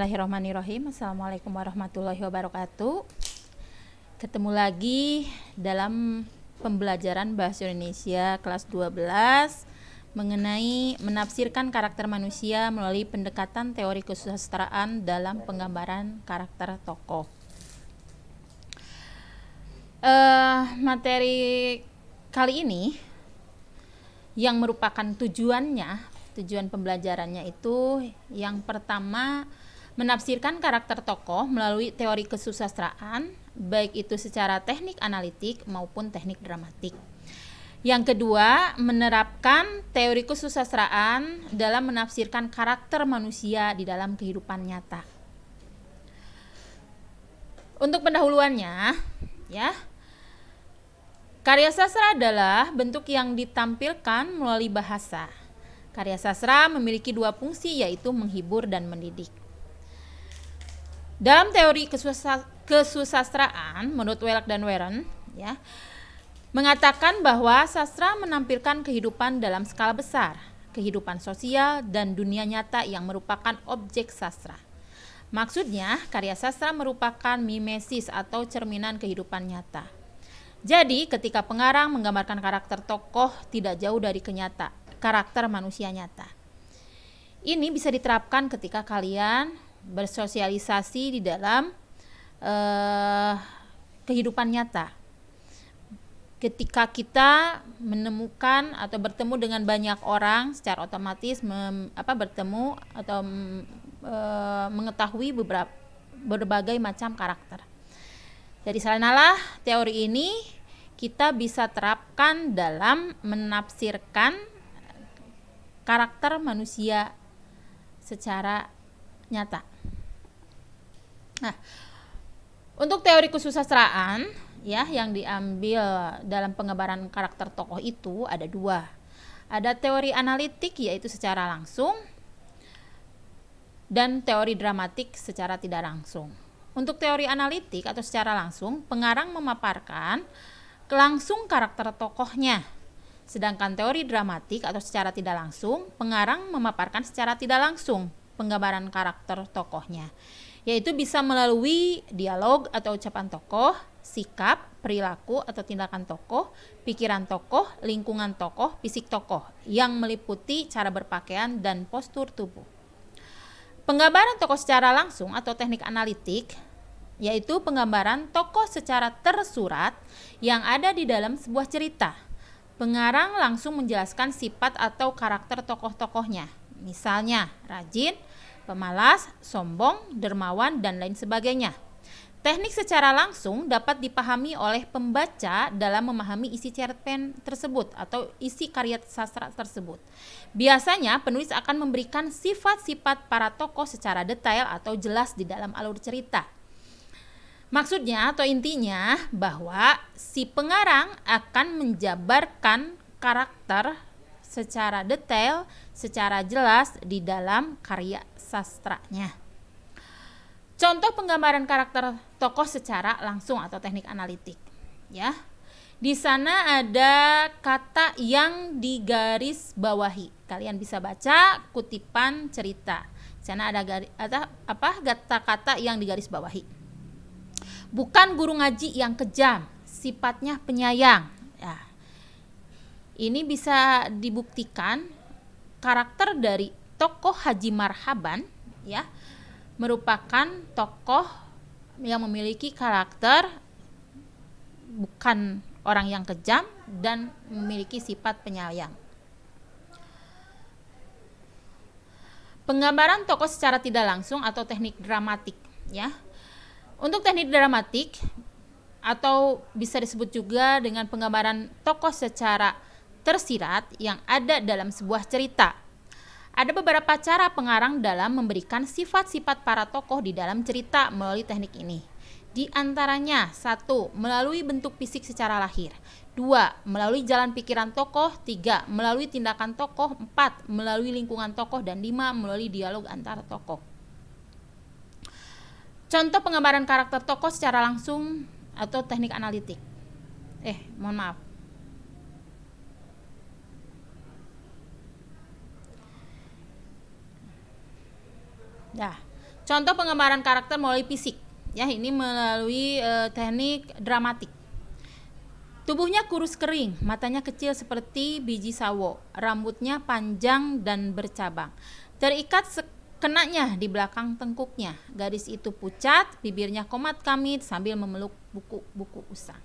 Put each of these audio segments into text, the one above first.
Bismillahirrahmanirrahim. Assalamualaikum warahmatullahi wabarakatuh. Ketemu lagi dalam pembelajaran Bahasa Indonesia kelas 12 mengenai menafsirkan karakter manusia melalui pendekatan teori kesusastraan dalam penggambaran karakter tokoh. Materi kali ini yang merupakan tujuan pembelajarannya itu yang pertama menafsirkan karakter tokoh melalui teori kesusastraan, baik itu secara teknik analitik maupun teknik dramatik. Yang kedua, menerapkan teori kesusastraan dalam menafsirkan karakter manusia di dalam kehidupan nyata. Untuk pendahuluannya, ya. Karya sastra adalah bentuk yang ditampilkan melalui bahasa. Karya sastra memiliki dua fungsi, yaitu menghibur dan mendidik. Dalam teori kesusastraan, menurut Wellek dan Warren, ya, mengatakan bahwa sastra menampilkan kehidupan dalam skala besar, kehidupan sosial dan dunia nyata yang merupakan objek sastra. Maksudnya, karya sastra merupakan mimesis atau cerminan kehidupan nyata. Jadi, ketika pengarang menggambarkan karakter tokoh tidak jauh dari karakter manusia nyata. Ini bisa diterapkan ketika kalian bersosialisasi di dalam kehidupan nyata. Ketika kita menemukan atau bertemu dengan banyak orang, secara otomatis bertemu atau mengetahui berbagai macam karakter. Dari sanalah teori ini kita bisa terapkan dalam menafsirkan karakter manusia secara nyata. Nah, untuk teori kesusastraan ya yang diambil dalam penggambaran karakter tokoh itu ada dua. Ada teori analitik yaitu secara langsung dan teori dramatik secara tidak langsung. Untuk teori analitik atau secara langsung, pengarang memaparkan langsung karakter tokohnya. Sedangkan teori dramatik atau secara tidak langsung, pengarang memaparkan secara tidak langsung penggambaran karakter tokohnya, yaitu bisa melalui dialog atau ucapan tokoh, sikap, perilaku atau tindakan tokoh, pikiran tokoh, lingkungan tokoh, fisik tokoh, yang meliputi cara berpakaian dan postur tubuh. Penggambaran tokoh secara langsung atau teknik analitik yaitu penggambaran tokoh secara tersurat yang ada di dalam sebuah cerita. Pengarang langsung menjelaskan sifat atau karakter tokoh-tokohnya, misalnya rajin, pemalas, sombong, dermawan, dan lain sebagainya. Teknik secara langsung dapat dipahami oleh pembaca dalam memahami isi cerpen tersebut atau isi karya sastra tersebut. Biasanya penulis akan memberikan sifat-sifat para tokoh secara detail atau jelas di dalam alur cerita. Maksudnya atau intinya bahwa si pengarang akan menjabarkan karakter secara detail, secara jelas di dalam karya sastranya. Contoh penggambaran karakter tokoh secara langsung atau teknik analitik, ya. Di sana ada kata yang digaris bawahi. Kalian bisa baca kutipan cerita. Di sana ada kata-kata yang digaris bawahi. Bukan guru ngaji yang kejam, sifatnya penyayang. Ya. Ini bisa dibuktikan karakter dari tokoh Haji Marhaban, ya, merupakan tokoh yang memiliki karakter bukan orang yang kejam dan memiliki sifat penyayang. Penggambaran tokoh secara tidak langsung atau teknik dramatik, ya. Untuk teknik dramatik atau bisa disebut juga dengan penggambaran tokoh secara tersirat yang ada dalam sebuah cerita. Ada beberapa cara pengarang dalam memberikan sifat-sifat para tokoh di dalam cerita melalui teknik ini. Di antaranya, 1. Melalui bentuk fisik secara lahir. 2. Melalui jalan pikiran tokoh. 3. Melalui tindakan tokoh. 4. Melalui lingkungan tokoh. Dan 5. Melalui dialog antara tokoh. Contoh penggambaran karakter tokoh secara langsung atau teknik analitik. Mohon maaf. Ya, Contoh penggambaran karakter melalui fisik, ya ini melalui teknik dramatik. Tubuhnya kurus kering, matanya kecil seperti biji sawo, rambutnya panjang dan bercabang. Terikat kenanya di belakang tengkuknya. Gadis itu pucat, bibirnya komat kamit sambil memeluk buku-buku usang.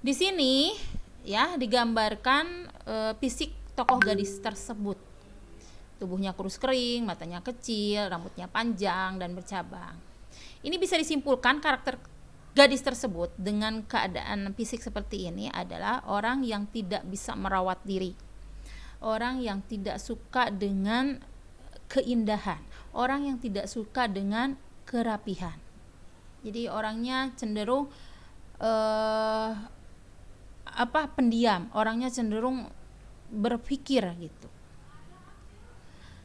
Di sini ya digambarkan fisik tokoh gadis tersebut. Tubuhnya kurus kering, matanya kecil, rambutnya panjang dan bercabang. Ini bisa disimpulkan karakter gadis tersebut dengan keadaan fisik seperti ini adalah orang yang tidak bisa merawat diri. Orang yang tidak suka dengan keindahan, orang yang tidak suka dengan kerapihan. Jadi orangnya cenderung pendiam, orangnya cenderung berpikir gitu.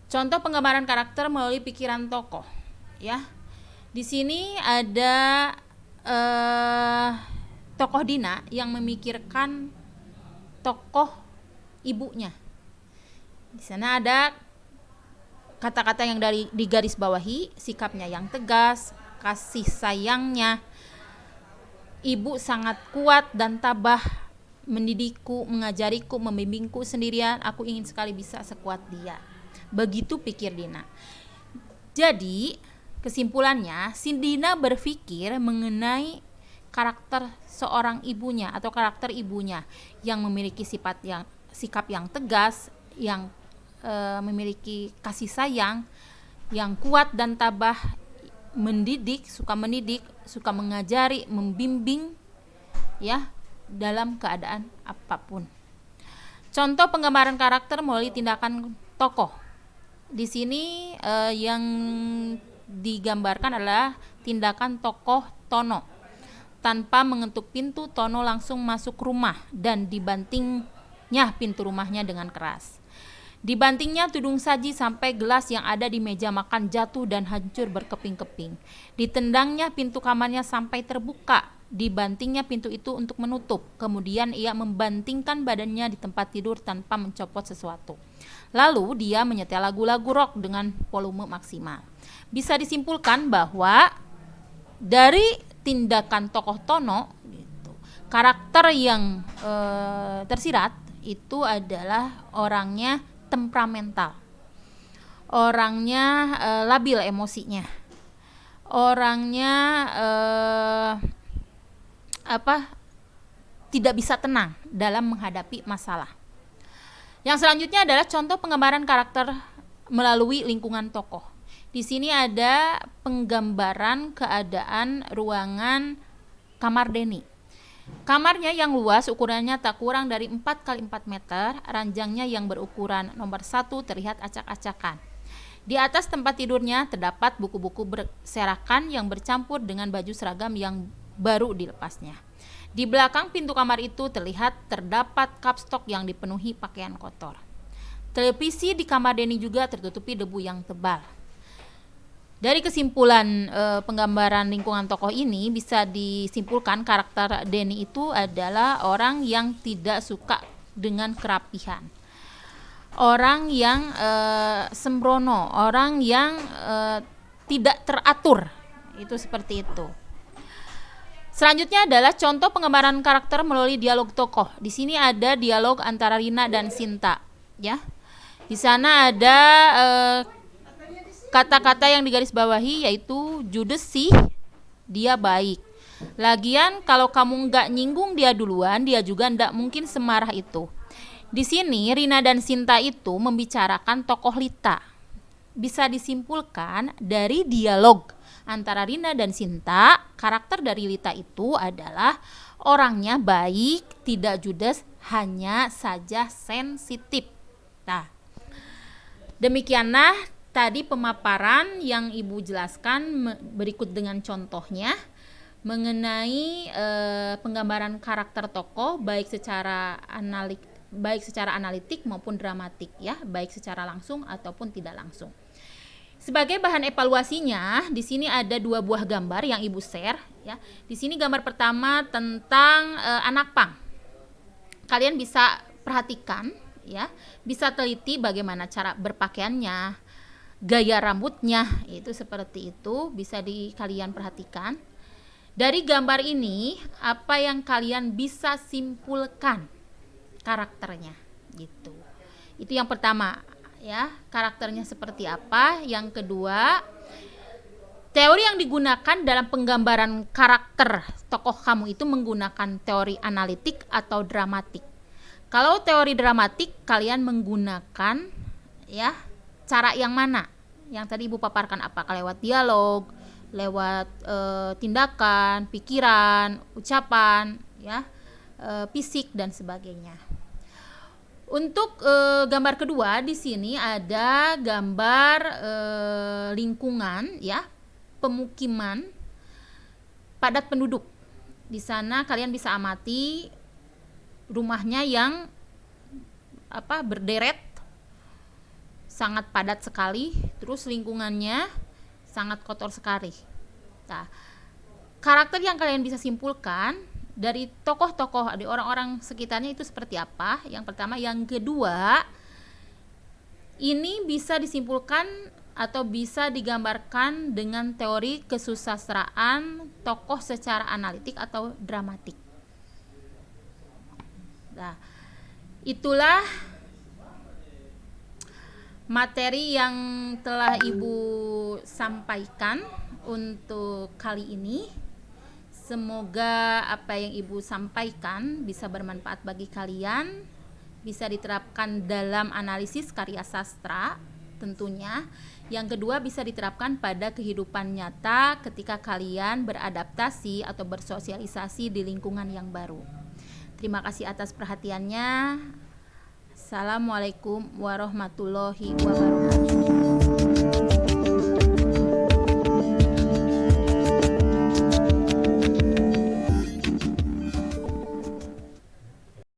Contoh penggambaran karakter melalui pikiran tokoh, ya. Di sini ada tokoh Dina yang memikirkan tokoh ibunya. Di sana ada kata-kata yang digaris bawahi, sikapnya yang tegas, kasih sayangnya. Ibu sangat kuat dan tabah mendidikku, mengajariku, membimbingku sendirian. Aku ingin sekali bisa sekuat dia. Begitu pikir Dina. Jadi kesimpulannya, si Dina berpikir mengenai karakter seorang ibunya atau karakter ibunya yang memiliki sikap yang tegas, yang memiliki kasih sayang, yang kuat dan tabah, mendidik, suka mengajari, membimbing, ya, dalam keadaan apapun. Contoh penggambaran karakter melalui tindakan tokoh. Di sini yang digambarkan adalah tindakan tokoh Tono. Tanpa mengetuk pintu, Tono langsung masuk rumah dan dibantingnya pintu rumahnya dengan keras. Dibantingnya tudung saji sampai gelas yang ada di meja makan jatuh dan hancur berkeping-keping. Ditendangnya pintu kamarnya sampai terbuka. Dibantingnya pintu itu untuk menutup. Kemudian ia membantingkan badannya di tempat tidur tanpa mencopot sesuatu. Lalu dia menyetel lagu-lagu rock dengan volume maksimal. Bisa disimpulkan bahwa dari tindakan tokoh Tono, gitu, karakter yang tersirat itu adalah orangnya temperamental, orangnya labil emosinya, orangnya tidak bisa tenang dalam menghadapi masalah. Yang selanjutnya adalah contoh penggambaran karakter melalui lingkungan tokoh. Di sini ada penggambaran keadaan ruangan kamar Deni. Kamarnya yang luas, ukurannya tak kurang dari 4 x 4 meter, ranjangnya yang berukuran nomor 1 terlihat acak-acakan. Di atas tempat tidurnya terdapat buku-buku berserakan yang bercampur dengan baju seragam yang baru dilepasnya. Di belakang pintu kamar itu terdapat kapstok yang dipenuhi pakaian kotor. Televisi di kamar Deni juga tertutupi debu yang tebal. Dari kesimpulan penggambaran lingkungan tokoh ini bisa disimpulkan karakter Deni itu adalah orang yang tidak suka dengan kerapihan. Orang yang sembrono, orang yang tidak teratur. Itu seperti itu. Selanjutnya adalah contoh penggambaran karakter melalui dialog tokoh. Di sini ada dialog antara Rina dan Sinta, ya. Di sana ada kata-kata yang digarisbawahi yaitu judes sih, dia baik. Lagian kalau kamu nggak nyinggung dia duluan, dia juga nggak mungkin semarah itu. Di sini Rina dan Sinta itu membicarakan tokoh Lita. Bisa disimpulkan dari dialog antara Rina dan Sinta, karakter dari Lita itu adalah orangnya baik, tidak judes, hanya saja sensitif. Nah, demikianlah tadi pemaparan yang Ibu jelaskan berikut dengan contohnya mengenai penggambaran karakter tokoh baik secara analitik maupun dramatik, ya, baik secara langsung ataupun tidak langsung. Sebagai bahan evaluasinya, di sini ada 2 buah gambar yang Ibu share, ya. Di sini gambar pertama tentang anak pang. Kalian bisa perhatikan, ya, bisa teliti bagaimana cara berpakaiannya, gaya rambutnya, itu seperti itu, bisa kalian perhatikan. Dari gambar ini, apa yang kalian bisa simpulkan karakternya gitu. Itu yang pertama ya, karakternya seperti apa. Yang kedua, teori yang digunakan dalam penggambaran karakter tokoh kamu itu menggunakan teori analitik atau dramatik. Kalau teori dramatik, kalian menggunakan ya cara yang mana? Yang tadi Ibu paparkan, apakah lewat dialog, lewat tindakan, pikiran, ucapan, ya, fisik dan sebagainya. Untuk gambar kedua di sini ada gambar lingkungan ya, pemukiman padat penduduk. Di sana kalian bisa amati rumahnya yang berderet, sangat padat sekali, terus lingkungannya sangat kotor sekali. Nah, karakter yang kalian bisa simpulkan dari tokoh-tokoh, dari orang-orang sekitarnya itu seperti apa? Yang pertama. Yang kedua, ini bisa disimpulkan atau bisa digambarkan dengan teori kesusastraan tokoh secara analitik atau dramatik. Nah, itulah materi yang telah Ibu sampaikan untuk kali ini. Semoga apa yang Ibu sampaikan bisa bermanfaat bagi kalian, bisa diterapkan dalam analisis karya sastra tentunya. Yang kedua, bisa diterapkan pada kehidupan nyata ketika kalian beradaptasi atau bersosialisasi di lingkungan yang baru. Terima kasih atas perhatiannya. Assalamualaikum warahmatullahi wabarakatuh.